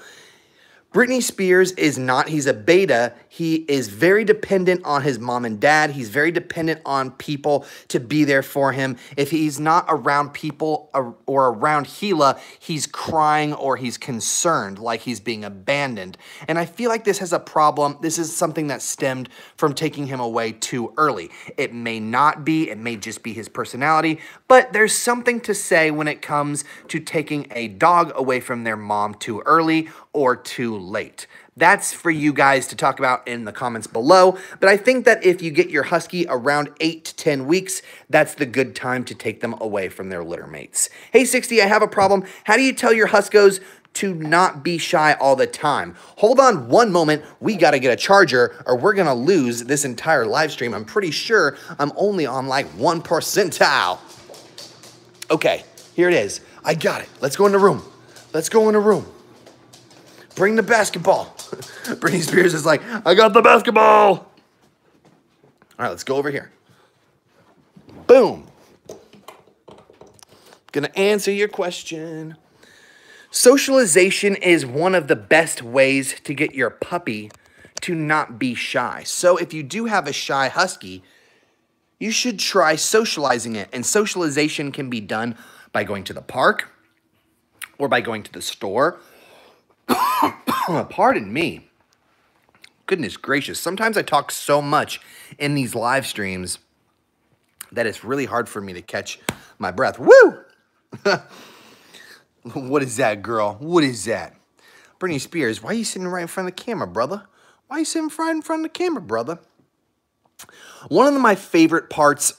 Britney Spears is not. He's a beta. He is very dependent on his mom and dad. He's very dependent on people to be there for him. If he's not around people or around Gila, he's crying or he's concerned, like he's being abandoned. And I feel like this has a problem. This is something that stemmed from taking him away too early. It may not be. It may just be his personality. But there's something to say when it comes to taking a dog away from their mom too early or too late. That's for you guys to talk about in the comments below, but I think that if you get your husky around 8 to 10 weeks, that's the good time to take them away from their litter mates. Hey 60, I have a problem. How do you tell your huskos to not be shy all the time? Hold on one moment, we gotta get a charger or we're gonna lose this entire live stream. I'm pretty sure I'm only on like 1 percentile. Okay, here it is. I got it. Let's go in the room. Let's go in the room. Bring the basketball. Britney Spears is like, I got the basketball. All right, let's go over here. Boom. Gonna answer your question. Socialization is one of the best ways to get your puppy to not be shy. So if you do have a shy husky, you should try socializing it. And socialization can be done by going to the park or by going to the store. Pardon me. Goodness gracious. Sometimes I talk so much in these live streams that it's really hard for me to catch my breath. Woo! What is that, girl? What is that? Britney Spears, why are you sitting right in front of the camera, brother? Why are you sitting right in front of the camera, brother? One of my favorite parts...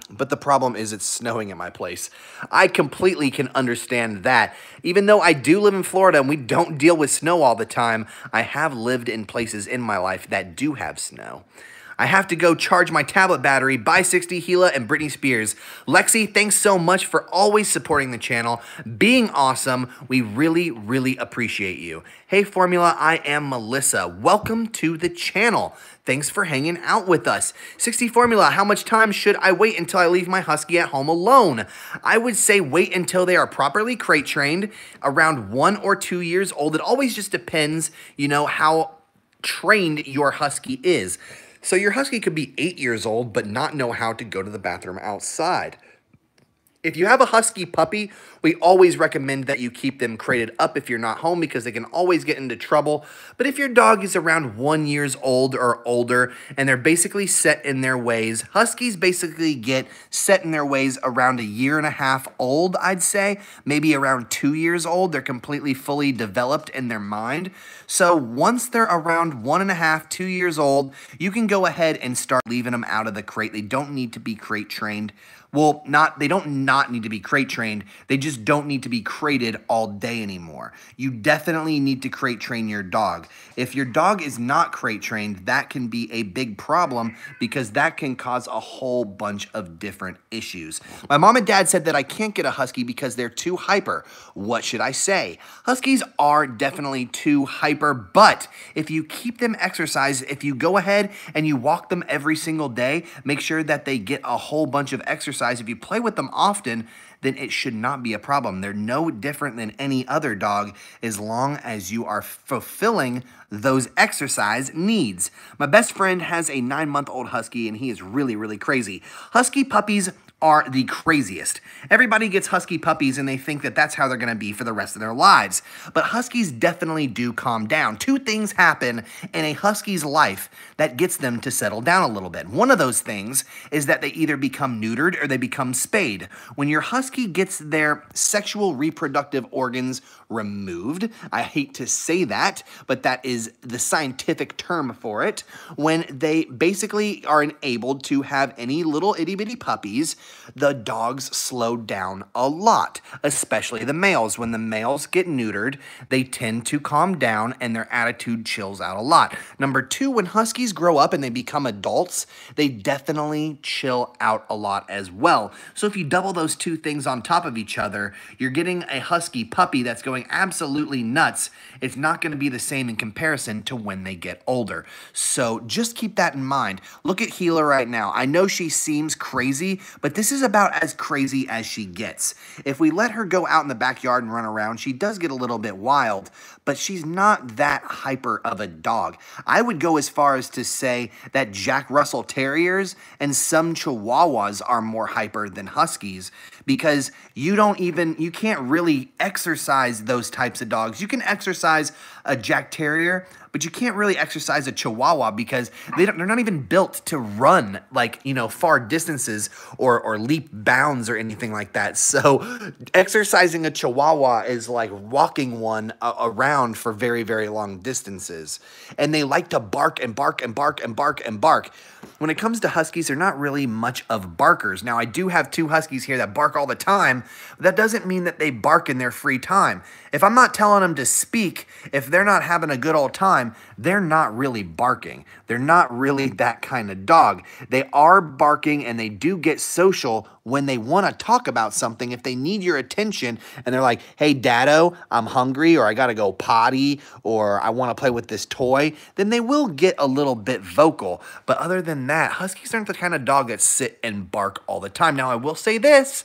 But the problem is it's snowing at my place. I completely can understand that. Even though I do live in Florida and we don't deal with snow all the time, I have lived in places in my life that do have snow. I have to go charge my tablet battery. Bye 60, Gila, and Britney Spears. Lexi, thanks so much for always supporting the channel, being awesome. We really, really appreciate you. Hey, Formula, I am Melissa. Welcome to the channel. Thanks for hanging out with us. 60 Formula, how much time should I wait until I leave my husky at home alone? I would say wait until they are properly crate trained, around 1 or 2 years old. It always just depends, you know, how trained your husky is. So your husky could be 8 years old but not know how to go to the bathroom outside. If you have a husky puppy, we always recommend that you keep them crated up if you're not home because they can always get into trouble. But if your dog is around 1 year old or older and they're basically set in their ways, huskies basically get set in their ways around 1.5 years old, I'd say. Maybe around 2 years old, they're completely fully developed in their mind. So once they're around 1.5, 2 years old, you can go ahead and start leaving them out of the crate. They don't need to be crate trained. Well, they don't not need to be crate trained. They just don't need to be crated all day anymore. You definitely need to crate train your dog. If your dog is not crate trained, that can be a big problem because that can cause a whole bunch of different issues. My mom and dad said that I can't get a husky because they're too hyper. What should I say? Huskies are definitely too hyper, but if you keep them exercised, if you go ahead and you walk them every single day, make sure that they get a whole bunch of exercise. If you play with them often, then it should not be a problem. They're no different than any other dog as long as you are fulfilling those exercise needs. My best friend has a 9-month-old husky and he is really, really crazy. Husky puppies are the craziest. Everybody gets husky puppies and they think that that's how they're going to be for the rest of their lives. But huskies definitely do calm down. 2 things happen in a husky's life that gets them to settle down a little bit. One of those things is that they either become neutered or they become spayed. When your husky gets their sexual reproductive organs removed, I hate to say that, but that is the scientific term for it, when they basically are enabled to have any little itty bitty puppies, the dogs slow down a lot, especially the males. When the males get neutered, they tend to calm down and their attitude chills out a lot. Number 2, when huskies grow up and they become adults, they definitely chill out a lot as well. So if you double those 2 things on top of each other, you're getting a husky puppy that's going absolutely nuts. It's not going to be the same in comparison to when they get older. So just keep that in mind. Look at Gila right now. I know she seems crazy, but this is about as crazy as she gets. If we let her go out in the backyard and run around, she does get a little bit wild, but she's not that hyper of a dog. I would go as far as to say that Jack Russell Terriers and some Chihuahuas are more hyper than huskies because you can't really exercise those types of dogs. You can exercise a Jack Terrier, but you can't really exercise a Chihuahua because they're not even built to run like, far distances or leap bounds or anything like that. So exercising a Chihuahua is like walking one around for very, very long distances. And they like to bark and bark and bark and bark and bark. When it comes to huskies, they're not really much of barkers. Now, I do have 2 huskies here that bark all the time, but that doesn't mean that they bark in their free time. If I'm not telling them to speak, if they're not having a good old time, they're not really barking. They're not really that kind of dog. They are barking and they do get social when they want to talk about something. If they need your attention and they're like, hey, Daddo, I'm hungry, or I got to go potty, or I want to play with this toy, then they will get a little bit vocal. But other than that, huskies aren't the kind of dog that sit and bark all the time. Now, I will say this.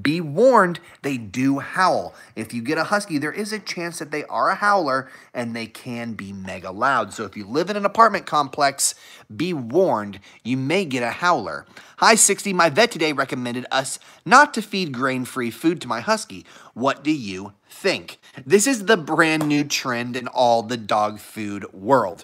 Be warned, they do howl. If you get a husky, there is a chance that they are a howler and they can be mega loud. So if you live in an apartment complex, be warned, you may get a howler. Hi 60, my vet today recommended us not to feed grain-free food to my husky. What do you think? This is the brand new trend in all the dog food world.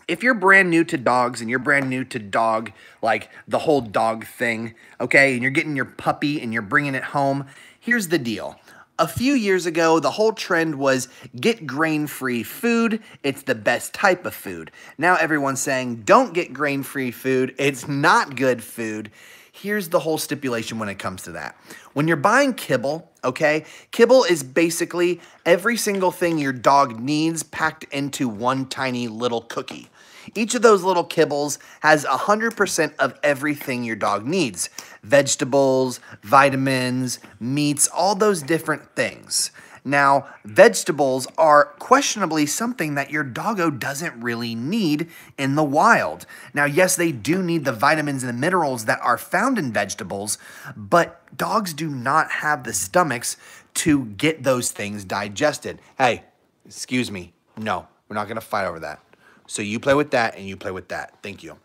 If you're brand new to dogs and you're brand new to dog, like the whole dog thing, okay, and you're getting your puppy and you're bringing it home, here's the deal. A few years ago, the whole trend was get grain-free food. It's the best type of food. Now everyone's saying don't get grain-free food. It's not good food. Here's the whole stipulation when it comes to that. When you're buying kibble, okay, kibble is basically every single thing your dog needs packed into one tiny little cookie. Each of those little kibbles has 100% of everything your dog needs. Vegetables, vitamins, meats, all those different things. Now, vegetables are questionably something that your doggo doesn't really need in the wild. Now, yes, they do need the vitamins and the minerals that are found in vegetables, but dogs do not have the stomachs to get those things digested. Hey, excuse me. No, we're not going to fight over that. So you play with that and you play with that. Thank you.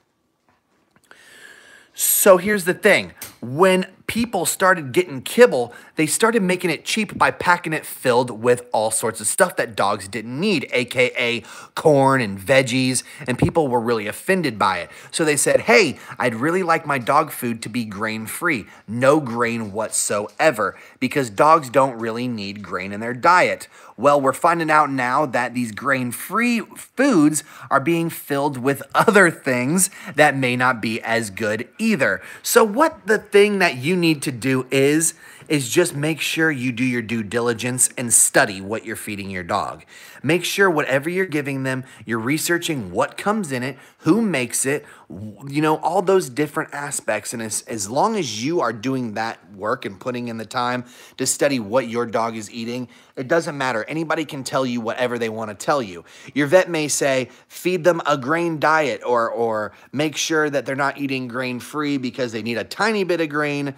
So here's the thing. When people started getting kibble, they started making it cheap by packing it filled with all sorts of stuff that dogs didn't need, aka corn and veggies, and people were really offended by it. So they said, hey, I'd really like my dog food to be grain-free, no grain whatsoever, because dogs don't really need grain in their diet. Well, we're finding out now that these grain-free foods are being filled with other things that may not be as good either. So what the thing that you need to do is just make sure you do your due diligence and study what you're feeding your dog. Make sure whatever you're giving them, you're researching what comes in it, who makes it, you know, all those different aspects. And as long as you are doing that work and putting in the time to study what your dog is eating, it doesn't matter. Anybody can tell you whatever they want to tell you. Your vet may say, feed them a grain diet or make sure that they're not eating grain-free because they need a tiny bit of grain.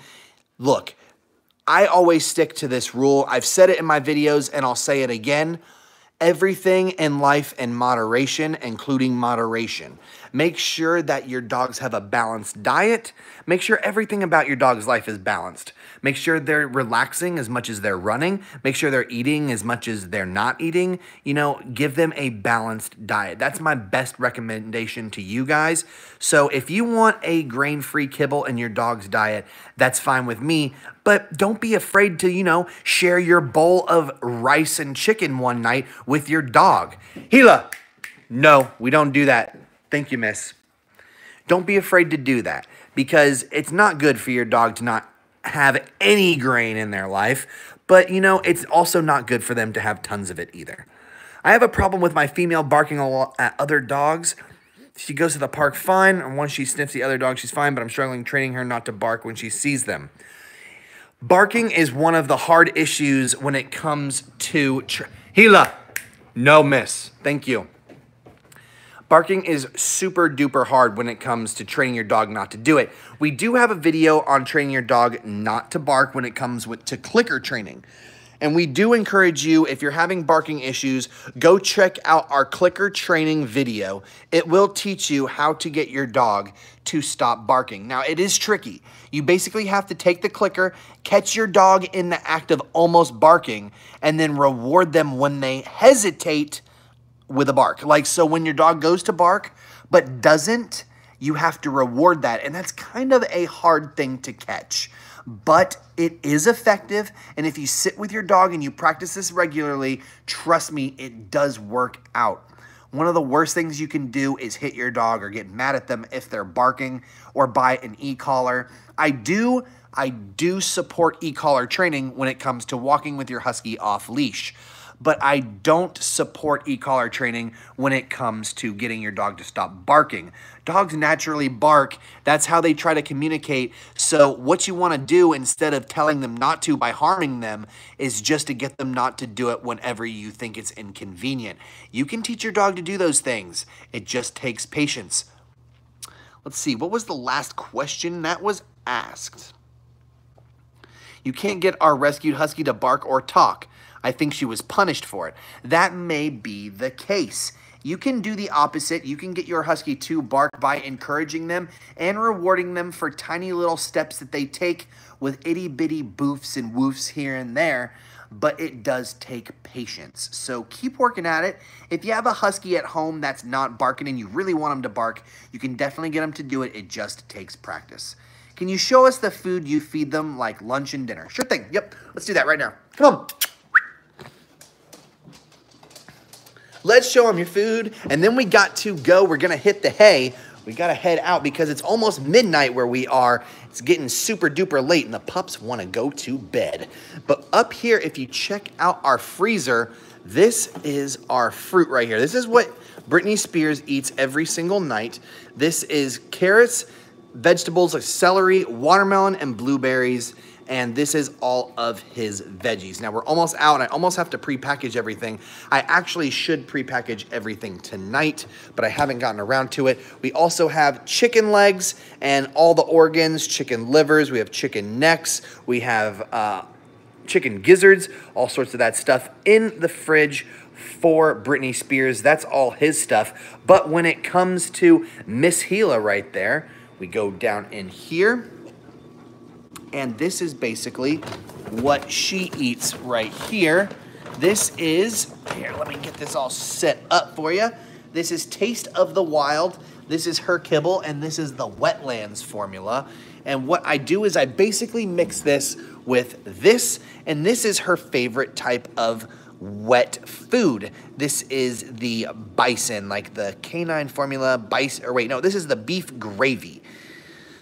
Look, I always stick to this rule. I've said it in my videos and I'll say it again. Everything in life in moderation, including moderation. Make sure that your dogs have a balanced diet. Make sure everything about your dog's life is balanced. Make sure they're relaxing as much as they're running. Make sure they're eating as much as they're not eating. You know, give them a balanced diet. That's my best recommendation to you guys. So if you want a grain-free kibble in your dog's diet, that's fine with me. But don't be afraid to, you know, share your bowl of rice and chicken one night with your dog. Gila, no, we don't do that. Thank you, miss. Don't be afraid to do that because it's not good for your dog to not have any grain in their life, but, you know, it's also not good for them to have tons of it either. I have a problem with my female barking a lot at other dogs. She goes to the park fine, and once she sniffs the other dog, she's fine, but I'm struggling training her not to bark when she sees them. Barking is one of the hard issues when it comes to... Gila, no miss. Thank you. Barking is super duper hard when it comes to training your dog not to do it. We do have a video on training your dog not to bark when it comes to clicker training. And we do encourage you, if you're having barking issues, go check out our clicker training video. It will teach you how to get your dog to stop barking. Now, it is tricky. You basically have to take the clicker, catch your dog in the act of almost barking, and then reward them when they hesitate with a bark. Like, so when your dog goes to bark but doesn't, you have to reward that. And that's kind of a hard thing to catch. But it is effective, and if you sit with your dog and you practice this regularly, trust me, it does work out. One of the worst things you can do is hit your dog or get mad at them if they're barking or buy an e-collar. I do support e-collar training when it comes to walking with your husky off leash. But I don't support e-collar training when it comes to getting your dog to stop barking. Dogs naturally bark. That's how they try to communicate. So what you want to do instead of telling them not to by harming them is just to get them not to do it whenever you think it's inconvenient. You can teach your dog to do those things. It just takes patience. Let's see, what was the last question that was asked? You can't get our rescued husky to bark or talk. I think she was punished for it. That may be the case. You can do the opposite. You can get your husky to bark by encouraging them and rewarding them for tiny little steps that they take with itty-bitty boofs and woofs here and there, but it does take patience. So keep working at it. If you have a husky at home that's not barking and you really want them to bark, you can definitely get them to do it. It just takes practice. Can you show us the food you feed them, like lunch and dinner? Sure thing. Yep. Let's do that right now. Come on. Let's show them your food, and then we got to go. We're going to hit the hay we got to head out because it's almost midnight where we are. It's getting super duper late and the pups want to go to bed. But up here, if you check out our freezer, this is our fruit right here. This is what Britney Spears eats every single night. This is carrots, vegetables like celery, watermelon, and blueberries. And this is all of his veggies. Now we're almost out and I almost have to pre-package everything. I actually should pre-package everything tonight, but I haven't gotten around to it. We also have chicken legs and all the organs, chicken livers, we have chicken necks, we have chicken gizzards, all sorts of that stuff in the fridge for Britney Spears. That's all his stuff. But when it comes to Miss Gila right there, we go down in here. And this is basically what she eats right here. This is, here, let me get this all set up for you. This is Taste of the Wild. This is her kibble, and this is the Wetlands formula. And what I do is I basically mix this with this, and this is her favorite type of wet food. This is the bison, like the canine formula bison, or wait, no, this is the beef gravy.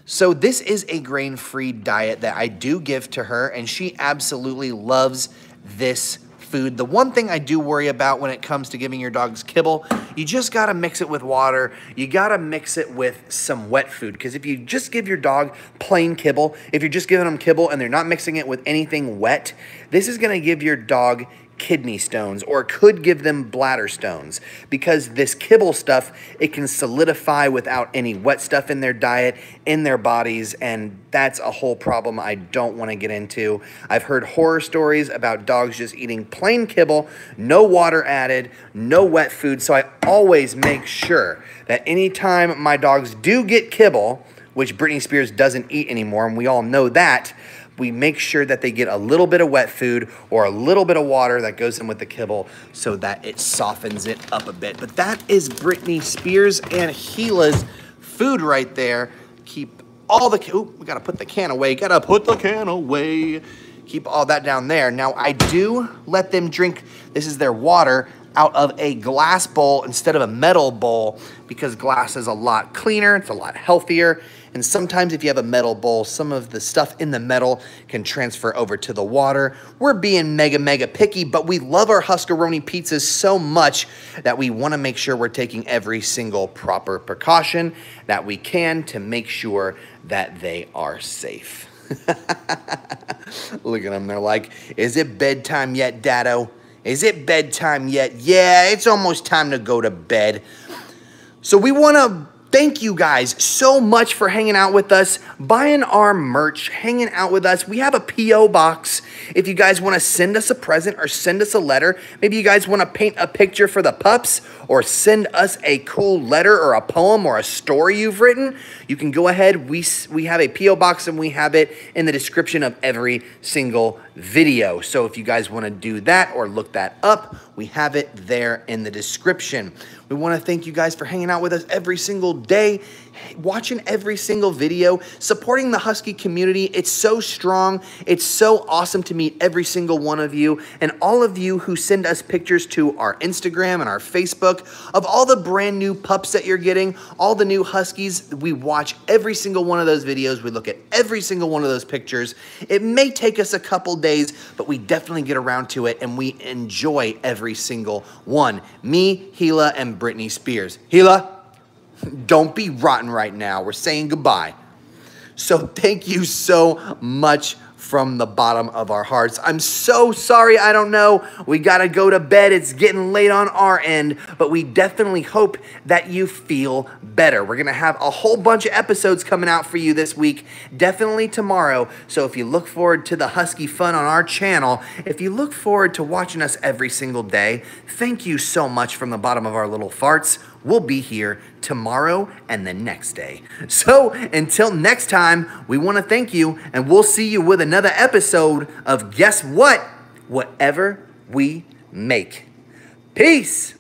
So this is a grain-free diet that I do give to her, and she absolutely loves this food. The one thing I do worry about when it comes to giving your dogs kibble, you just gotta mix it with water. You gotta mix it with some wet food, because if you just give your dog plain kibble, if you're just giving them kibble and they're not mixing it with anything wet, this is gonna give your dog kidney stones, or could give them bladder stones, because this kibble stuff, it can solidify without any wet stuff in their diet, in their bodies, and that's a whole problem I don't want to get into. I've heard horror stories about dogs just eating plain kibble, no water added, no wet food, so I always make sure that anytime my dogs do get kibble, which Britney Spears doesn't eat anymore, and we all know that, we make sure that they get a little bit of wet food or a little bit of water that goes in with the kibble so that it softens it up a bit. But that is Britney Spears and Gila's food right there. Keep all the, ooh, we gotta put the can away. Gotta put the can away. Keep all that down there. Now I do let them drink, this is their water, out of a glass bowl instead of a metal bowl, because glass is a lot cleaner, it's a lot healthier. And sometimes if you have a metal bowl, some of the stuff in the metal can transfer over to the water. We're being mega picky, but we love our Huskaroni pizzas so much that we want to make sure we're taking every single proper precaution that we can to make sure that they are safe. Look at them, they're like, is it bedtime yet, Daddo? Is it bedtime yet? Yeah, it's almost time to go to bed. So we want to thank you guys so much for hanging out with us, buying our merch, hanging out with us. We have a P.O. box if you guys want to send us a present or send us a letter. Maybe you guys want to paint a picture for the pups or send us a cool letter or a poem or a story you've written. You can go ahead. We have a P.O. box and we have it in the description of every single video. So if you guys want to do that or look that up, we have it there in the description. We want to thank you guys for hanging out with us every single day, watching every single video, supporting the Husky community. It's so strong. It's so awesome to meet every single one of you, and all of you who send us pictures to our Instagram and our Facebook of all the brand new pups that you're getting, all the new Huskies. We watch every single one of those videos. We look at every single one of those pictures. It may take us a couple days, but we definitely get around to it, and we enjoy every single one. Me, Gila, and Britney Spears. Gila, don't be rotten right now. We're saying goodbye. So thank you so much from the bottom of our hearts. I'm so sorry. I don't know. We got to go to bed. It's getting late on our end, but we definitely hope that you feel better. We're going to have a whole bunch of episodes coming out for you this week, definitely tomorrow. So if you look forward to the Husky fun on our channel, if you look forward to watching us every single day, thank you so much from the bottom of our little farts. We'll be here tomorrow and the next day. So until next time, we want to thank you, and we'll see you with another episode of Guess What? Whatever we make. Peace.